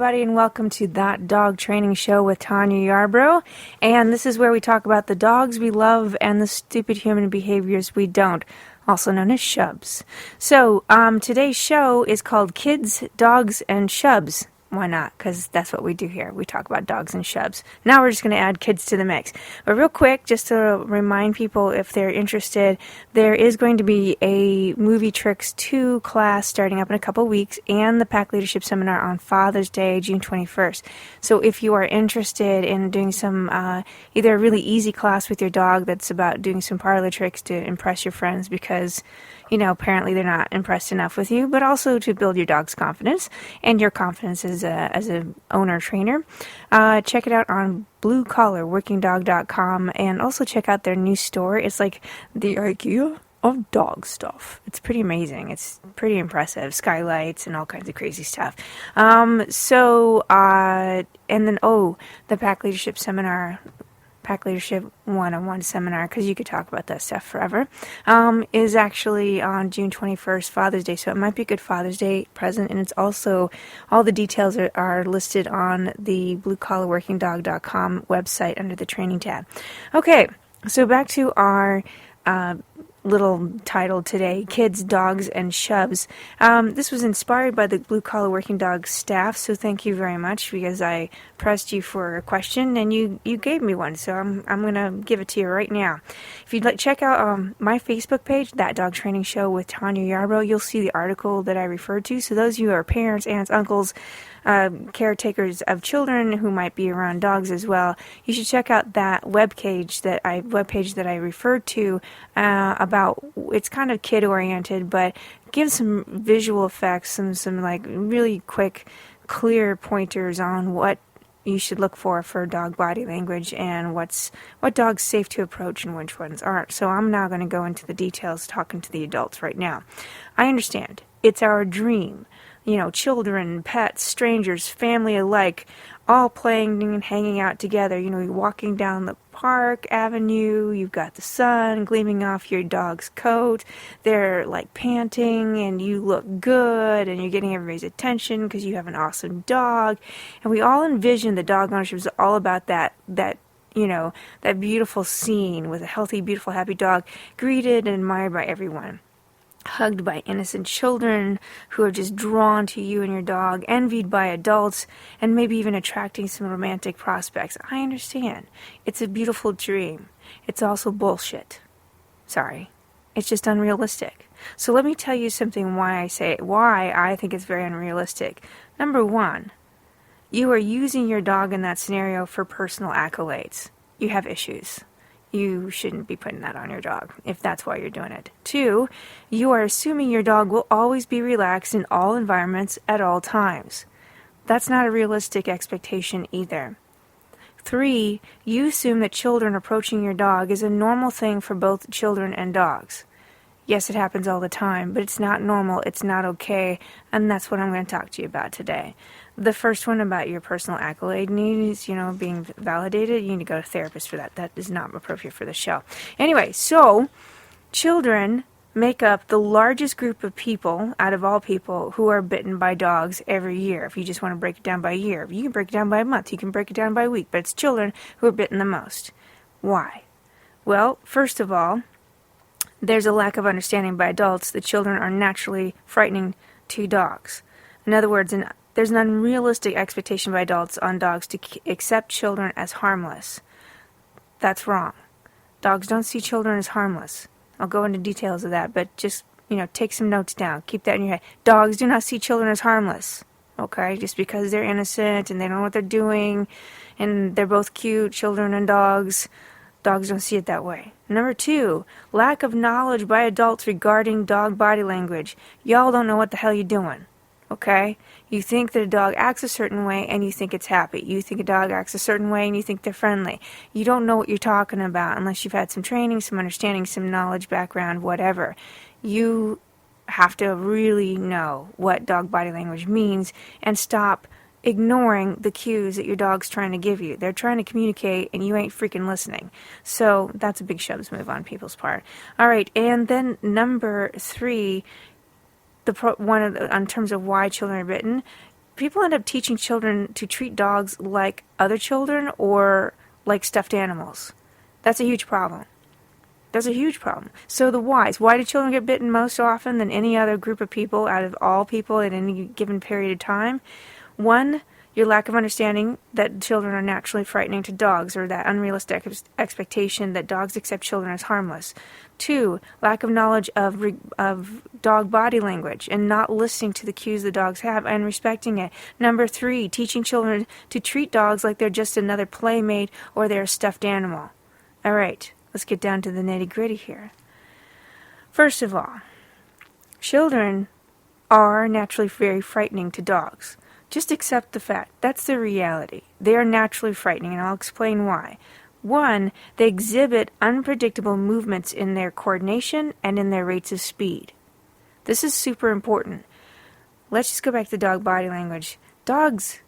everybody, and welcome to That Dog Training Show with Tanya Yarbrough. And this is where we talk about the dogs we love and the stupid human behaviors we don't, also known as S.Hu.Bs. So, today's show is called Kids, Dogs, and S.Hu.Bs. Why not? Because that's what we do here. We talk about dogs and S.Hu.Bs. Now we're just going to add kids to the mix. But real quick, just to remind people if they're interested, there is going to be a Movie Tricks 2 class starting up in a couple weeks and the Pack Leadership Seminar on Father's Day, June 21st. So if you are interested in doing some, either a really easy class with your dog that's about doing some parlor tricks to impress your friends because, you know, apparently they're not impressed enough with you, but also to build your dog's confidence and your confidence as an owner trainer. Check it out on bluecollarworkingdog.com and also check out their new store. It's like the IKEA of dog stuff. It's pretty amazing. It's pretty impressive. Skylights and all kinds of crazy stuff. And then, the Pack Leadership Seminar, Pack Leadership 101 seminar, because you could talk about that stuff forever, is actually on June 21st, Father's Day. So it might be a good Father's Day present. And it's also, all the details are listed on the bluecollarworkingdog.com website under the training tab. Okay, so back to our little title today, Kids, Dogs, and S.Hu.Bs. This was inspired by the Blue Collar Working Dog staff, so thank you very much because I pressed you for a question and you gave me one, so I'm going to give it to you right now. If you'd like check out my Facebook page, That Dog Training Show with Tanya Yarbrough, you'll see the article that I referred to. So those of you who are parents, aunts, uncles, caretakers of children who might be around dogs as well, you should check out that webpage that I referred to about. It's kind of kid oriented, but gives some visual effects and some like really quick, clear pointers on what you should look for dog body language and what dogs safe to approach and which ones aren't. So I'm now going to go into the details talking to the adults right now. I understand. It's our dream. You know, children, pets, strangers, family alike, all playing and hanging out together. You know, you're walking down the park avenue, you've got the sun gleaming off your dog's coat, they're like panting, and you look good, and you're getting everybody's attention because you have an awesome dog. And we all envision the dog ownership is all about that you know, that beautiful scene with a healthy, beautiful, happy dog, greeted and admired by everyone. Hugged by innocent children who are just drawn to you and your dog, envied by adults, and maybe even attracting some romantic prospects. I understand. It's a beautiful dream. It's also bullshit. Sorry. It's just unrealistic. So let me tell you something why I think it's very unrealistic. Number one, you are using your dog in that scenario for personal accolades. You have issues. You shouldn't be putting that on your dog if that's why you're doing it. 2, you are assuming your dog will always be relaxed in all environments at all times. That's not a realistic expectation either. 3, you assume that children approaching your dog is a normal thing for both children and dogs. Yes, it happens all the time, but it's not normal, it's not okay, and that's what I'm going to talk to you about today. The first one about your personal accolade needs, being validated, you need to go to a therapist for that. That is not appropriate for the show. Anyway, so children make up the largest group of people out of all people who are bitten by dogs every year. If you just want to break it down by year, you can break it down by month, you can break it down by week, but it's children who are bitten the most. Why? Well, first of all, there's a lack of understanding by adults that children are naturally frightening to dogs. In other words, there's an unrealistic expectation by adults on dogs to accept children as harmless. That's wrong. Dogs don't see children as harmless. I'll go into details of that, but just, take some notes down. Keep that in your head. Dogs do not see children as harmless, okay? Just because they're innocent and they don't know what they're doing and they're both cute, children and dogs don't see it that way. Number 2, lack of knowledge by adults regarding dog body language. Y'all don't know what the hell you're doing. Okay? You think that a dog acts a certain way and you think it's happy. You think a dog acts a certain way and you think they're friendly. You don't know what you're talking about unless you've had some training, some understanding, some knowledge, background, whatever. You have to really know what dog body language means and stop ignoring the cues that your dog's trying to give you. They're trying to communicate and you ain't freaking listening. So that's a big S.Hu.Bs move on people's part. All right, and then number 3, in terms of why children are bitten, people end up teaching children to treat dogs like other children or like stuffed animals. That's a huge problem. That's a huge problem. So the whys. Why do children get bitten most often than any other group of people out of all people at any given period of time? One, your lack of understanding that children are naturally frightening to dogs, or that unrealistic expectation that dogs accept children as harmless. Two, lack of knowledge of dog body language and not listening to the cues the dogs have and respecting it. Number three, teaching children to treat dogs like they're just another playmate or they're a stuffed animal. All right, let's get down to the nitty-gritty here. First of all, children are naturally very frightening to dogs. Just accept the fact. That's the reality. They are naturally frightening, and I'll explain why. One, they exhibit unpredictable movements in their coordination and in their rates of speed. This is super important. Let's just go back to dog body language. Dogs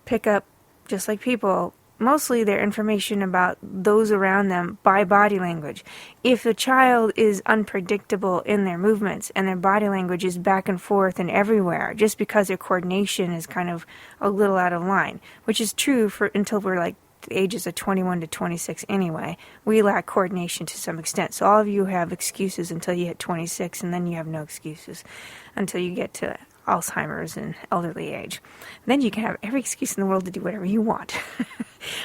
pick up, just like people, mostly their information about those around them by body language. If the child is unpredictable in their movements and their body language is back and forth and everywhere, just because their coordination is kind of a little out of line, which is true for until we're like the ages of 21 to 26 anyway, we lack coordination to some extent. So all of you have excuses until you hit 26, and then you have no excuses until you get to Alzheimer's and elderly age. Then you can have every excuse in the world to do whatever you want.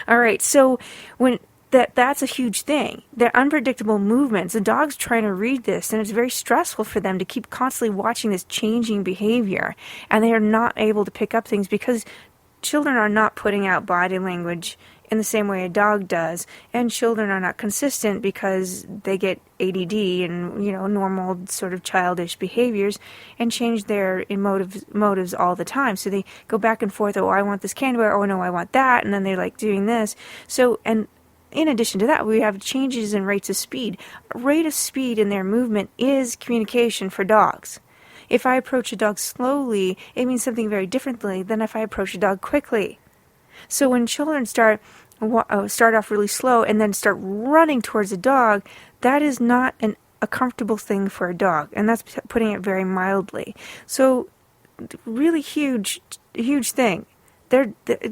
All right, so when that's a huge thing. They're unpredictable movements. The dog's trying to read this, and it's very stressful for them to keep constantly watching this changing behavior, and they are not able to pick up things because children are not putting out body language in the same way a dog does, and children are not consistent because they get ADD and, normal sort of childish behaviors and change their motives all the time. So they go back and forth, oh, I want this candy bar, oh, no, I want that, and then they're like doing this. So, and in addition to that, we have changes in rates of speed. Rate of speed in their movement is communication for dogs. If I approach a dog slowly, it means something very differently than if I approach a dog quickly. So when children start off really slow and then start running towards a dog, that is not a comfortable thing for a dog, and that's putting it very mildly. So really huge thing.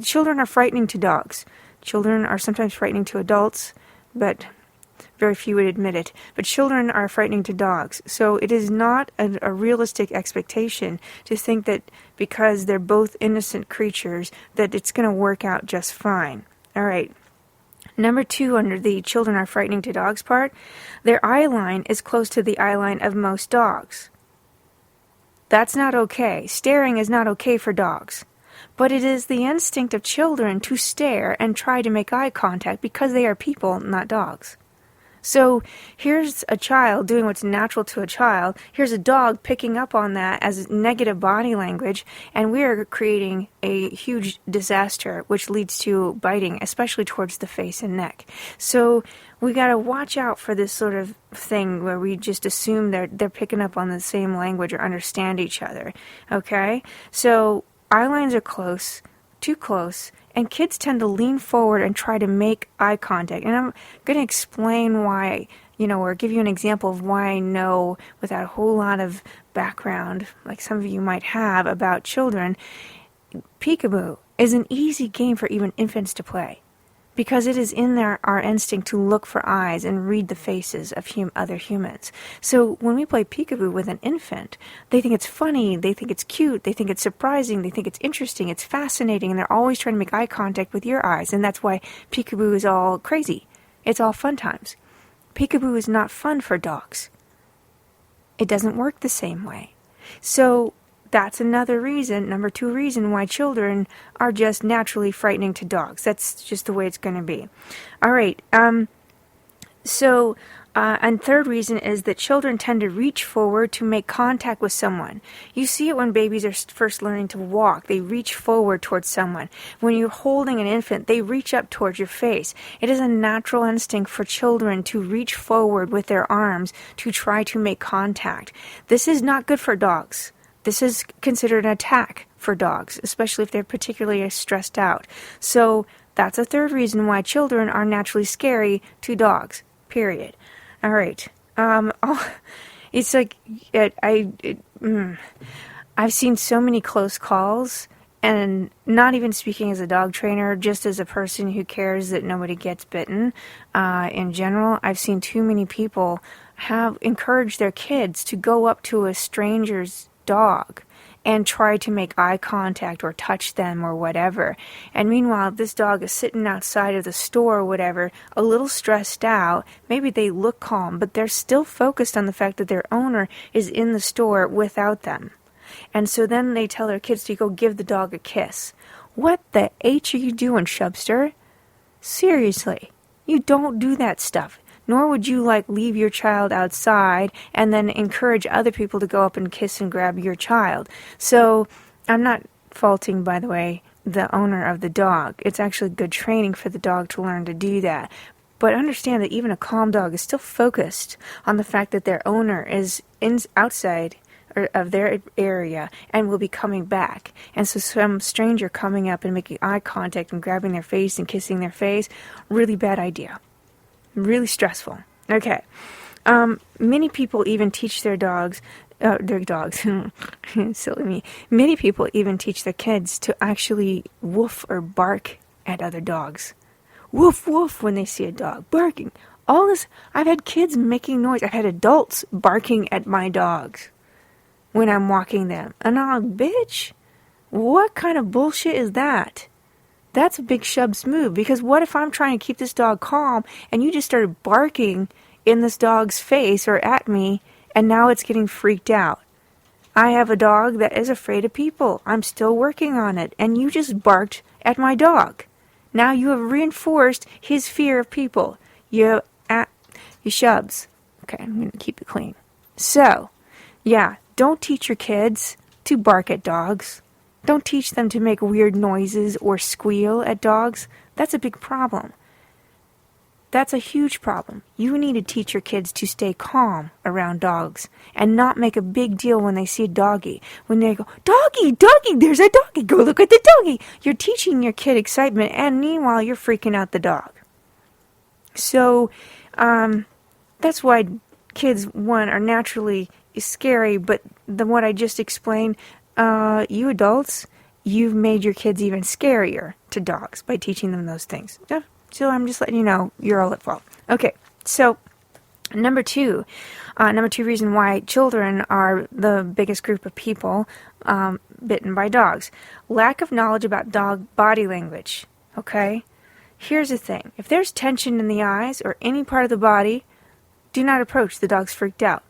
Children are frightening to dogs. Children are sometimes frightening to adults, but very few would admit it. But children are frightening to dogs. So it is not a realistic expectation to think that because they're both innocent creatures that it's going to work out just fine. All right. Number 2 under the children are frightening to dogs part, their eye line is close to the eye line of most dogs. That's not okay. Staring is not okay for dogs. But it is the instinct of children to stare and try to make eye contact because they are people, not dogs. So here's a child doing what's natural to a child. Here's a dog picking up on that as negative body language, and we're creating a huge disaster, which leads to biting, especially towards the face and neck. So we got to watch out for this sort of thing where we just assume they're picking up on the same language or understand each other. Okay? So eye lines are close, too close, and kids tend to lean forward and try to make eye contact. And I'm going to explain why, or give you an example of why I know without a whole lot of background, like some of you might have, about children. Peekaboo is an easy game for even infants to play, because it is in our instinct to look for eyes and read the faces of other humans. So when we play peekaboo with an infant, they think it's funny, they think it's cute, they think it's surprising, they think it's interesting, it's fascinating, and they're always trying to make eye contact with your eyes, and that's why peekaboo is all crazy. It's all fun times. Peekaboo is not fun for dogs. It doesn't work the same way. So that's another reason, number 2 reason why children are just naturally frightening to dogs. That's just the way it's going to be. All right. And third reason is that children tend to reach forward to make contact with someone. You see it when babies are first learning to walk. They reach forward towards someone. When you're holding an infant, they reach up towards your face. It is a natural instinct for children to reach forward with their arms to try to make contact. This is not good for dogs. This is considered an attack for dogs, especially if they're particularly stressed out. So that's a third reason why children are naturally scary to dogs, period. All right. It's like I've seen so many close calls, And not even speaking as a dog trainer, just as a person who cares that nobody gets bitten, in general, I've seen too many people have encouraged their kids to go up to a stranger's dog and try to make eye contact or touch them or whatever. And meanwhile, this dog is sitting outside of the store or whatever, a little stressed out. Maybe they look calm, but they're still focused on the fact that their owner is in the store without them. And so then they tell their kids to go give the dog a kiss. What the H are you doing, Sh.Hu.Bs? Seriously, you don't do that stuff. Nor would you leave your child outside and then encourage other people to go up and kiss and grab your child. So I'm not faulting, by the way, the owner of the dog. It's actually good training for the dog to learn to do that. But understand that even a calm dog is still focused on the fact that their owner is outside of their area and will be coming back. And so some stranger coming up and making eye contact and grabbing their face and kissing their face, really bad idea. Really stressful. Okay. Many people even teach their dogs, silly me. Many people even teach their kids to actually woof or bark at other dogs. Woof, woof when they see a dog. Barking. All this, I've had kids making noise. I've had adults barking at my dogs when I'm walking them. And I'm like, bitch, what kind of bullshit is that? That's a big Sh.Hu.Bs move, because what if I'm trying to keep this dog calm and you just started barking in this dog's face or at me and now it's getting freaked out? I have a dog that is afraid of people. I'm still working on it, and you just barked at my dog. Now you have reinforced his fear of people. You Sh.Hu.Bs. Okay, I'm going to keep it clean. So, yeah, don't teach your kids to bark at dogs. Don't teach them to make weird noises or squeal at dogs. That's a big problem. That's a huge problem. You need to teach your kids to stay calm around dogs and not make a big deal when they see a doggy. When they go, doggy, doggy, there's a doggy, go look at the doggy. You're teaching your kid excitement, and meanwhile you're freaking out the dog. So that's why kids, one, are naturally scary, but what I just explained, you adults, you've made your kids even scarier to dogs by teaching them those things. Yeah, so I'm just letting you know you're all at fault. Okay, so number two reason why children are the biggest group of people bitten by dogs. Lack of knowledge about dog body language. Okay? Here's the thing. If there's tension in the eyes or any part of the body, do not approach. The dog's freaked out.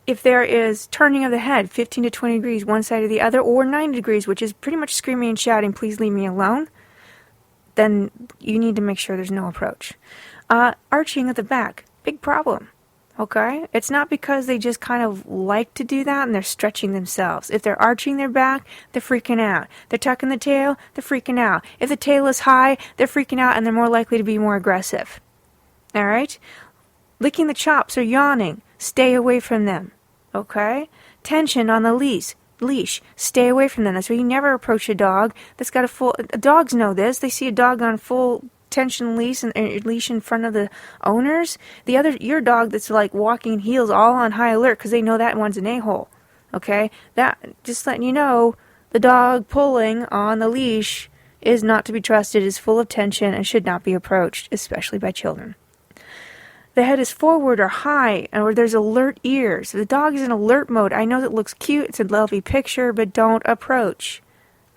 If there is turning of the head 15 to 20 degrees one side or the other, or 90 degrees, which is pretty much screaming and shouting, please leave me alone, then you need to make sure there's no approach. Arching at the back, big problem. Okay? It's not because they just kind of like to do that and they're stretching themselves. If they're arching their back, they're freaking out. They're tucking the tail, they're freaking out. If the tail is high, they're freaking out and they're more likely to be more aggressive. Alright? Licking the chops or yawning, stay away from them. Okay? Tension on the leash. Stay away from them. That's why you never approach a dog that's got a full... Dogs know this. They see a dog on full tension leash in front of the owners. Your dog that's walking heels all on high alert because they know that one's an a-hole. Okay? That, just letting you know, the dog pulling on the leash is not to be trusted, is full of tension, and should not be approached, especially by children. The head is forward or high, or there's alert ears. The dog is in alert mode. I know that looks cute. It's a lovely picture, but don't approach.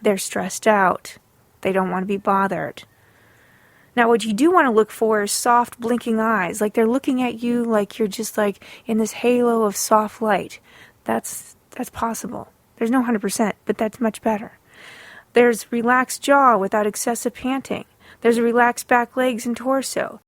They're stressed out. They don't want to be bothered. Now, what you do want to look for is soft, blinking eyes. Like they're looking at you like you're just in this halo of soft light. That's possible. There's no 100%, but that's much better. There's relaxed jaw without excessive panting. There's a relaxed back legs and torso.